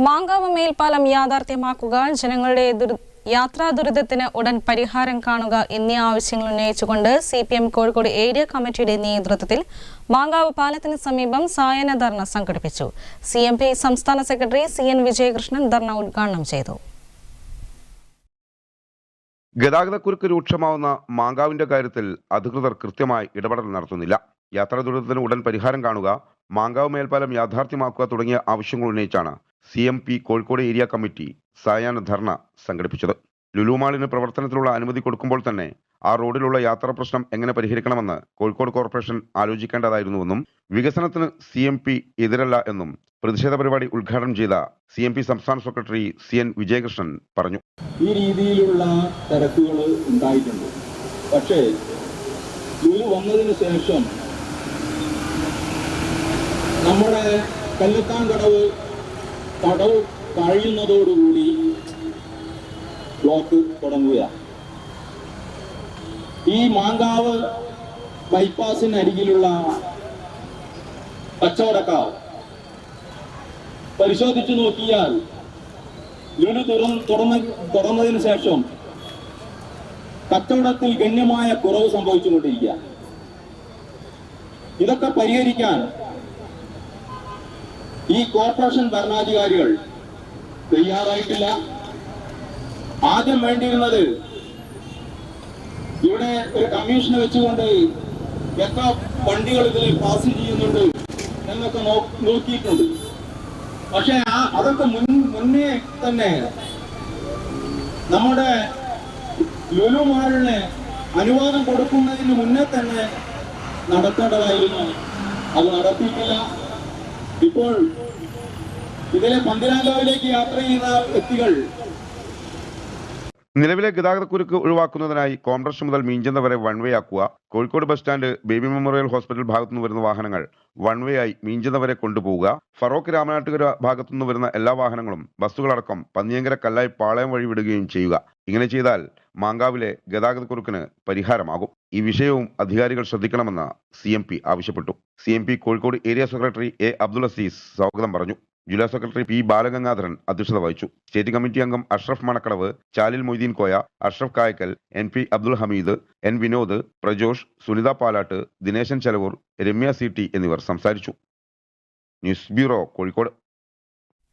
മാങ്കാവ് മേൽപ്പാലം യാഥാർത്ഥ്യമാക്കുക, ജനങ്ങളുടെ യാത്രാ ദുരിതത്തിന് ഉടൻ പരിഹാരം കാണുക എന്നീ ആവശ്യങ്ങൾ ഉന്നയിച്ചുകൊണ്ട് CPM കോഴിക്കോട് ഏരിയ കമ്മിറ്റിയുടെ നേതൃത്വത്തിൽ മാങ്കാവ് പാലത്തിന് സമീപം സായാഹ്ന ധർണ സംഘടിപ്പിച്ചു. CMP സംസ്ഥാന സെക്രട്ടറി CN വിജയകൃഷ്ണൻ ധർണ ഉദ്ഘാടനം ചെയ്തു. ഗതാഗതക്കുരുക്ക് രൂക്ഷമാവുന്ന മാങ്കാവിന്റെ കാര്യത്തിൽ അധികൃതർ കൃത്യമായി ഇടപെടൽ നടത്തുന്നില്ല. യാത്രാ ദുരിതത്തിന് ഉടൻ പരിഹാരം കാണുക, മാങ്കാവ് മേൽപ്പാലം യാഥാർത്ഥ്യമാക്കുക തുടങ്ങിയ ആവശ്യങ്ങൾ ഉന്നയിച്ചാണ് CMP കോഴിക്കോട് ഏരിയ കമ്മിറ്റി സായാഹ്ന ധർണ സംഘടിപ്പിച്ചത്. ലുലു മാളിന് പ്രവർത്തനത്തിനുള്ള അനുമതി കൊടുക്കുമ്പോൾ തന്നെ ആ റോഡിലുള്ള യാത്രാ പ്രശ്നം എങ്ങനെ പരിഹരിക്കണമെന്ന് കോഴിക്കോട് കോർപ്പറേഷൻ ആലോചിക്കേണ്ടതായിരുന്നുവെന്നും വികസനത്തിന് CMP എതിരല്ല എന്നും പ്രതിഷേധ പരിപാടി ഉദ്ഘാടനം ചെയ്ത CMP സംസ്ഥാന സെക്രട്ടറി CN വിജയകൃഷ്ണൻ പറഞ്ഞു. ഈ രീതിയിലുള്ള തിരക്കുകൾ ഉണ്ടായിട്ടുണ്ട്. പക്ഷേ ലുലു വന്നതിന് ശേഷം നമ്മുടെ കല്ലത്താൻ കടവ് കഴിയുന്നതോടുകൂടി ബ്ലോക്ക് തുടങ്ങുകയാണ്. ഈ മാങ്കാവ് ബൈപ്പാസിനരികിലുള്ള കച്ചവടക്കാർ പരിശോധിച്ചു നോക്കിയാൽ ലുലു തുറന്നതിന് ശേഷം കച്ചവടത്തിൽ ഗണ്യമായ കുറവ് സംഭവിച്ചുകൊണ്ടിരിക്കുക. ഇതൊക്കെ പരിഹരിക്കാൻ ഈ കോർപ്പറേഷൻ ഭരണാധികാരികൾ തയ്യാറായിട്ടില്ല. ആദ്യം വേണ്ടിയിരുന്നത് ഇവിടെ ഒരു കമ്മീഷനെ വെച്ചുകൊണ്ട് എത്ര വണ്ടികൾ ഇതിൽ പാസ് ചെയ്യുന്നുണ്ട് എന്നൊക്കെ നോക്കിയിട്ടുണ്ട്. പക്ഷെ അതൊക്കെ മുന്നേ തന്നെ നമ്മുടെ ലുലു മാളിന് അനുവാദം കൊടുക്കുന്നതിന് മുന്നേ തന്നെ നടത്തേണ്ടതായിരുന്നു. അത് നടത്തിയിട്ടില്ല. ഇപ്പോൾ ഇതിലെ പന്തിരാങ്കാവിലേക്ക് യാത്ര ചെയ്യുന്ന വ്യക്തികൾ നിലവിലെ ഗതാഗതക്കുരുക്ക് ഒഴിവാക്കുന്നതിനായി കോംപ്ലക്സ് മുതൽ മീഞ്ചന്ത വരെ വൺ വേ ആക്കുക, Kozhikode bus stand, baby memorial hospital ഭാഗത്തുനിന്ന് വരുന്ന വാഹനങ്ങൾ വൺ വേ ആയി മീഞ്ചന്ത വരെ കൊണ്ടുപോവുക, ഫറോക്ക് രാമനാട്ടുകര ഭാഗത്തുനിന്ന് വരുന്ന എല്ലാ വാഹനങ്ങളും ബസ്സുകളടക്കം പന്നിയങ്കര കല്ലായി പാളയം വഴി വിടുകയും ചെയ്യുക. ഇങ്ങനെ ചെയ്താൽ മാങ്കാവിലെ ഗതാഗതക്കുരുക്കിന് പരിഹാരമാകും. ഈ വിഷയവും അധികാരികൾ ശ്രദ്ധിക്കണമെന്ന് CMP ആവശ്യപ്പെട്ടു. CMP Kozhikode area secretary A Abdul Azeez സ്വാഗതം പറഞ്ഞു. ജില്ലാ സെക്രട്ടറി P ബാലഗംഗാധരൻ അധ്യക്ഷത വഹിച്ചു. സ്റ്റേറ്റ് കമ്മിറ്റി അംഗം അഷ്റഫ് മണക്കടവ്, ചാലിൽ Moideen Koya, Ashraf Kayakkal, NP Abdul Hameed, N Vinod, Prajosh, Sunitha Palat, Dineshan Chelavoor, Ramya CT എന്നിവർ സംസാരിച്ചു. News bureau, Kozhikode.